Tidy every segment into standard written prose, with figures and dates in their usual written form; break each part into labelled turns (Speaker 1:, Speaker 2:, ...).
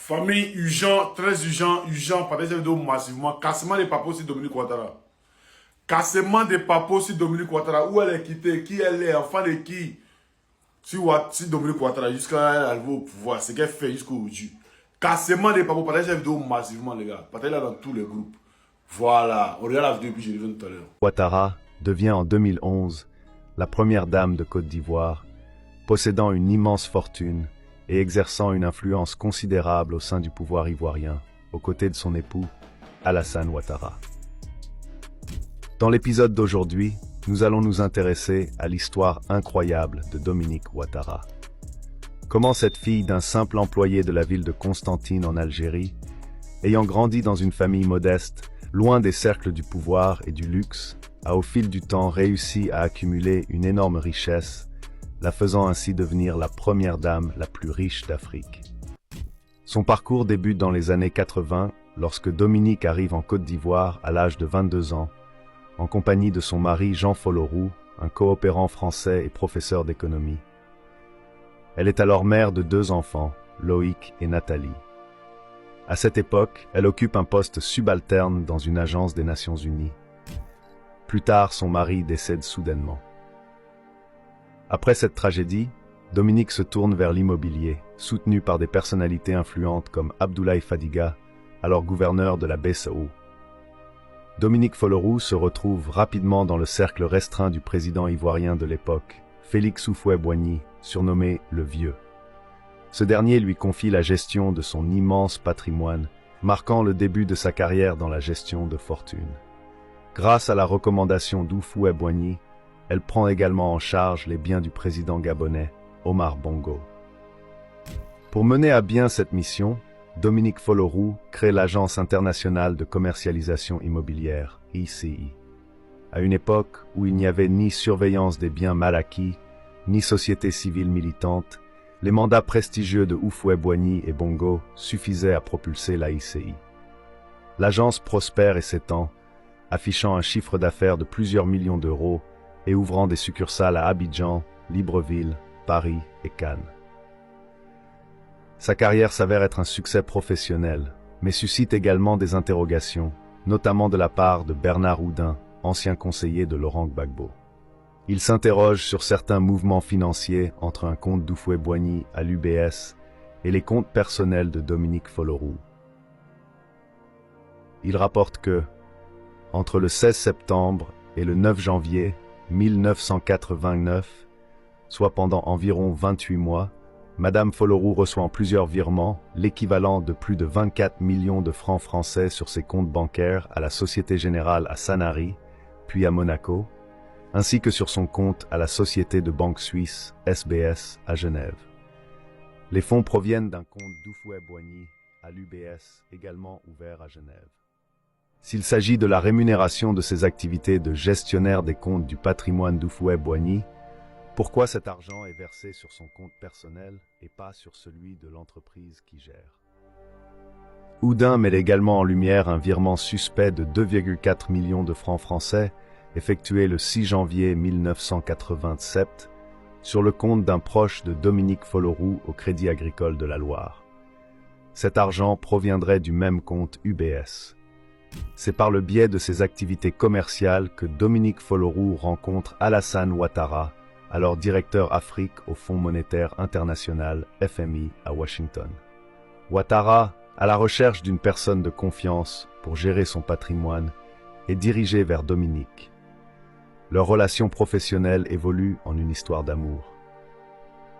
Speaker 1: Famille urgent, très urgent, urgent, partagez cette vidéo massivement. Cassement des papos sur Dominique Ouattara. Cassement des papos sur Dominique Ouattara. Où elle est quittée, qui elle est, enfant de qui. Si Dominique Ouattara, jusqu'à elle arrive au pouvoir, c'est qu'elle fait jusqu'aujourd'hui. Cassement des papos, partagez cette vidéo massivement, les gars. Partagez-la dans tous les groupes. Voilà, on regarde la vidéo et puis je reviens tout à l'heure.
Speaker 2: Ouattara devient en 2011 la première dame de Côte d'Ivoire, possédant une immense fortune et exerçant une influence considérable au sein du pouvoir ivoirien, aux côtés de son époux, Alassane Ouattara. Dans l'épisode d'aujourd'hui, nous allons nous intéresser à l'histoire incroyable de Dominique Ouattara. Comment cette fille d'un simple employé de la ville de Constantine en Algérie, ayant grandi dans une famille modeste, loin des cercles du pouvoir et du luxe, a au fil du temps réussi à accumuler une énorme richesse, la faisant ainsi devenir la première dame la plus riche d'Afrique. Son parcours débute dans les années 80, lorsque Dominique arrive en Côte d'Ivoire à l'âge de 22 ans, en compagnie de son mari Jean Folorou, un coopérant français et professeur d'économie. Elle est alors mère de 2 enfants, Loïc et Nathalie. À cette époque, elle occupe un poste subalterne dans une agence des Nations Unies. Plus tard, son mari décède soudainement. Après cette tragédie, Dominique se tourne vers l'immobilier, soutenu par des personnalités influentes comme Abdoulaye Fadiga, alors gouverneur de la BCEAO. Dominique Folorou se retrouve rapidement dans le cercle restreint du président ivoirien de l'époque, Félix Houphouët-Boigny, surnommé le Vieux. Ce dernier lui confie la gestion de son immense patrimoine, marquant le début de sa carrière dans la gestion de fortune. Grâce à la recommandation d'Houphouët-Boigny, elle prend également en charge les biens du président gabonais, Omar Bongo. Pour mener à bien cette mission, Dominique Folorou crée l'Agence internationale de commercialisation immobilière, ICI. À une époque où il n'y avait ni surveillance des biens mal acquis, ni société civile militante, les mandats prestigieux de Houphouët-Boigny et Bongo suffisaient à propulser la ICI. L'agence prospère et s'étend, affichant un chiffre d'affaires de plusieurs millions d'euros et ouvrant des succursales à Abidjan, Libreville, Paris et Cannes. Sa carrière s'avère être un succès professionnel, mais suscite également des interrogations, notamment de la part de Bernard Houdin, ancien conseiller de Laurent Gbagbo. Il s'interroge sur certains mouvements financiers entre un compte d'Houphouët-Boigny à l'UBS et les comptes personnels de Dominique Folorou. Il rapporte que, entre le 16 septembre et le 9 janvier 1989, soit pendant environ 28 mois, Madame Folorou reçoit en plusieurs virements l'équivalent de plus de 24 millions de francs français sur ses comptes bancaires à la Société Générale à Sanary, puis à Monaco, ainsi que sur son compte à la Société de Banque Suisse, SBS, à Genève. Les fonds proviennent d'un compte d'Houphouët-Boigny à l'UBS, également ouvert à Genève. S'il s'agit de la rémunération de ses activités de gestionnaire des comptes du patrimoine d'Houphouët-Boigny, pourquoi cet argent est versé sur son compte personnel et pas sur celui de l'entreprise qui gère? Houdin met également en lumière un virement suspect de 2,4 millions de francs français effectué le 6 janvier 1987 sur le compte d'un proche de Dominique Folorou au Crédit Agricole de la Loire. Cet argent proviendrait du même compte UBS. C'est par le biais de ses activités commerciales que Dominique Folorou rencontre Alassane Ouattara, alors directeur Afrique au Fonds monétaire international FMI à Washington. Ouattara, à la recherche d'une personne de confiance pour gérer son patrimoine, est dirigé vers Dominique. Leur relation professionnelle évolue en une histoire d'amour.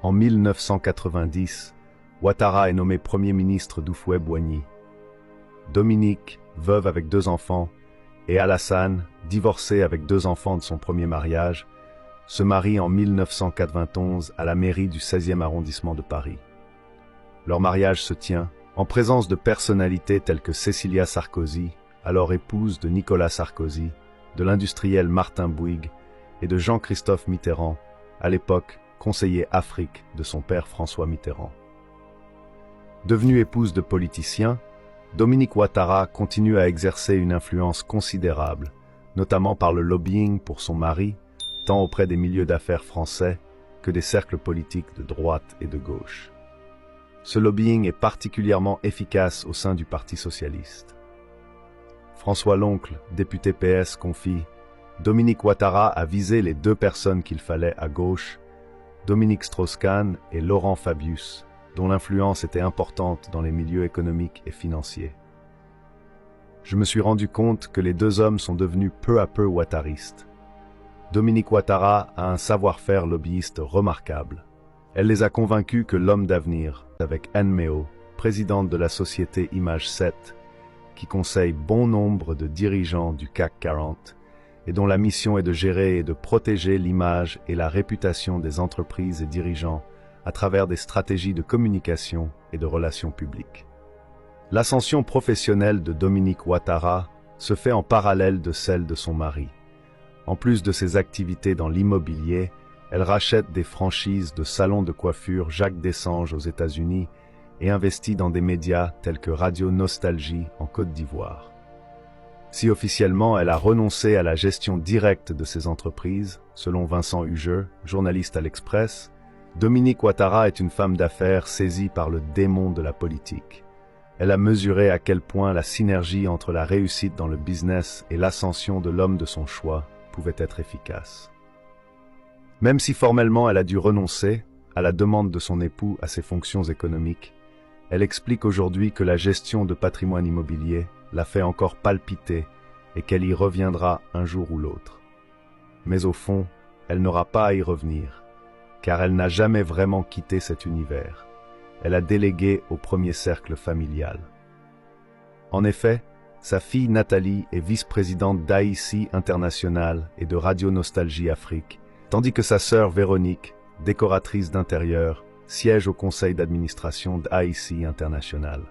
Speaker 2: En 1990, Ouattara est nommé Premier ministre d'Houphouët-Boigny. Dominique, veuve avec 2 enfants, et Alassane, divorcé avec 2 enfants de son premier mariage, se marient en 1991 à la mairie du 16e arrondissement de Paris. Leur mariage se tient en présence de personnalités telles que Cécilia Sarkozy, alors épouse de Nicolas Sarkozy, de l'industriel Martin Bouygues et de Jean-Christophe Mitterrand, à l'époque conseiller Afrique de son père François Mitterrand. Devenue épouse de politiciens, Dominique Ouattara continue à exercer une influence considérable, notamment par le lobbying pour son mari, tant auprès des milieux d'affaires français que des cercles politiques de droite et de gauche. ce lobbying est particulièrement efficace au sein du Parti socialiste. François Loncle, député PS, confie « Dominique Ouattara a visé les deux personnes qu'il fallait à gauche, Dominique Strauss-Kahn et Laurent Fabius, dont l'influence était importante dans les milieux économiques et financiers. Je me suis rendu compte que les deux hommes sont devenus peu à peu ouattaristes. Dominique Ouattara a un savoir-faire lobbyiste remarquable. Elle les a convaincus que l'homme d'avenir, avec Anne Méo, présidente de la société Image 7, qui conseille bon nombre de dirigeants du CAC 40, et dont la mission est de gérer et de protéger l'image et la réputation des entreprises et dirigeants à travers des stratégies de communication et de relations publiques. L'ascension professionnelle de Dominique Ouattara se fait en parallèle de celle de son mari. En plus de ses activités dans l'immobilier, elle rachète des franchises de salons de coiffure Jacques Dessange aux États-Unis et investit dans des médias tels que Radio Nostalgie en Côte d'Ivoire. Si officiellement elle a renoncé à la gestion directe de ces entreprises, selon Vincent Hugeux, journaliste à l'Express, Dominique Ouattara est une femme d'affaires saisie par le démon de la politique. Elle a mesuré à quel point la synergie entre la réussite dans le business et l'ascension de l'homme de son choix pouvait être efficace. Même si formellement elle a dû renoncer, à la demande de son époux, à ses fonctions économiques, elle explique aujourd'hui que la gestion de patrimoine immobilier la fait encore palpiter et qu'elle y reviendra un jour ou l'autre. Mais au fond, elle n'aura pas à y revenir, car elle n'a jamais vraiment quitté cet univers. Elle a délégué au premier cercle familial. En effet, sa fille Nathalie est vice-présidente d'AIC International et de Radio Nostalgie Afrique, tandis que sa sœur Véronique, décoratrice d'intérieur, siège au conseil d'administration d'AIC International.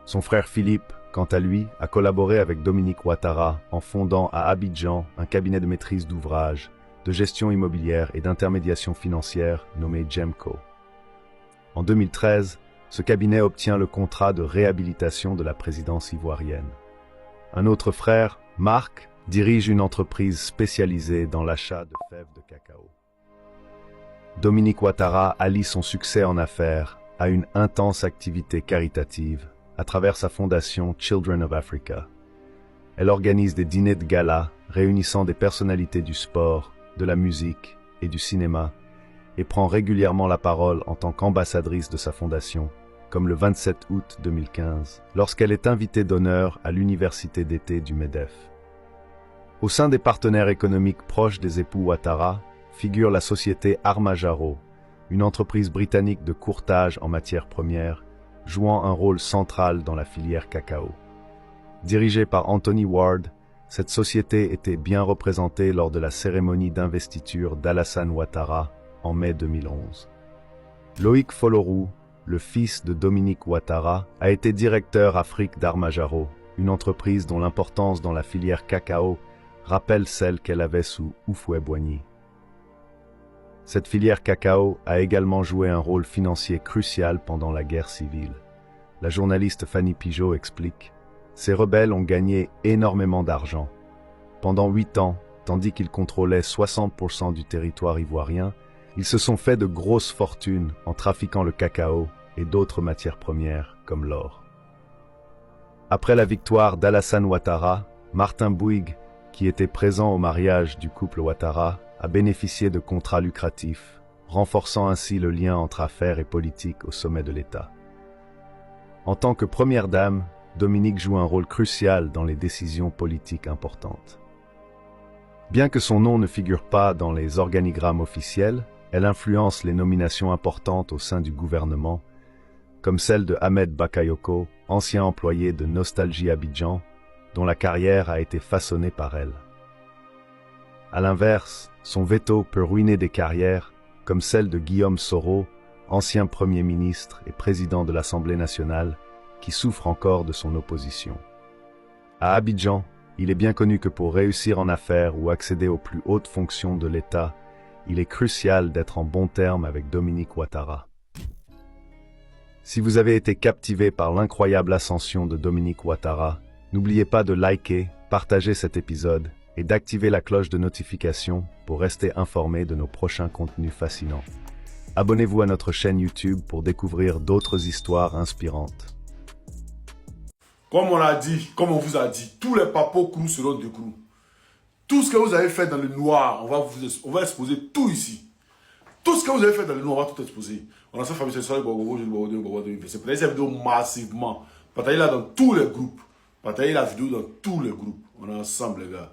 Speaker 2: Son frère Philippe, quant à lui, a collaboré avec Dominique Ouattara en fondant à Abidjan un cabinet de maîtrise d'ouvrage, de gestion immobilière et d'intermédiation financière nommé GEMCO. En 2013, ce cabinet obtient le contrat de réhabilitation de la présidence ivoirienne. Un autre frère, Marc, dirige une entreprise spécialisée dans l'achat de fèves de cacao. Dominique Ouattara allie son succès en affaires à une intense activité caritative à travers sa fondation Children of Africa. Elle organise des dîners de gala réunissant des personnalités du sport, de la musique et du cinéma et prend régulièrement la parole en tant qu'ambassadrice de sa fondation, comme le 27 août 2015, lorsqu'elle est invitée d'honneur à l'université d'été du MEDEF. Au sein des partenaires économiques proches des époux Ouattara figure la société Armajaro, une entreprise britannique de courtage en matières premières, jouant un rôle central dans la filière cacao. Dirigée par Anthony Ward, cette société était bien représentée lors de la cérémonie d'investiture d'Alassane Ouattara en mai 2011. Loïc Folorou, le fils de Dominique Ouattara, a été directeur Afrique d'Armajaro, une entreprise dont l'importance dans la filière cacao rappelle celle qu'elle avait sous Houphouët-Boigny. Cette filière cacao a également joué un rôle financier crucial pendant la guerre civile. La journaliste Fanny Pigeot explique « Ces rebelles ont gagné énormément d'argent. Pendant 8 ans, tandis qu'ils contrôlaient 60% du territoire ivoirien, ils se sont fait de grosses fortunes en trafiquant le cacao et d'autres matières premières comme l'or. » Après la victoire d'Alassane Ouattara, Martin Bouygues, qui était présent au mariage du couple Ouattara, a bénéficié de contrats lucratifs, renforçant ainsi le lien entre affaires et politique au sommet de l'État. En tant que première dame, Dominique joue un rôle crucial dans les décisions politiques importantes. Bien que son nom ne figure pas dans les organigrammes officiels, elle influence les nominations importantes au sein du gouvernement, comme celle de Ahmed Bakayoko, ancien employé de Nostalgie Abidjan, dont la carrière a été façonnée par elle. À l'inverse, son veto peut ruiner des carrières, comme celle de Guillaume Soro, ancien Premier ministre et président de l'Assemblée nationale, qui souffre encore de son opposition. À Abidjan, il est bien connu que pour réussir en affaires ou accéder aux plus hautes fonctions de l'État, il est crucial d'être en bons termes avec Dominique Ouattara. Si vous avez été captivé par l'incroyable ascension de Dominique Ouattara, n'oubliez pas de liker, partager cet épisode et d'activer la cloche de notification pour rester informé de nos prochains contenus fascinants. Abonnez-vous à notre chaîne YouTube pour découvrir d'autres histoires inspirantes.
Speaker 1: Comme on l'a dit, comme on vous a dit, tous les papos crew seront de crew. Tout ce que vous avez fait dans le noir, on va exposer tout ici. Tout ce que vous avez fait dans le noir, on va tout exposer. On a sa famille, c'est ça, c'est pour cette vidéo massivement. Partagez-la dans tous les groupes. Partagez la vidéo dans tous les groupes. On est ensemble, les gars.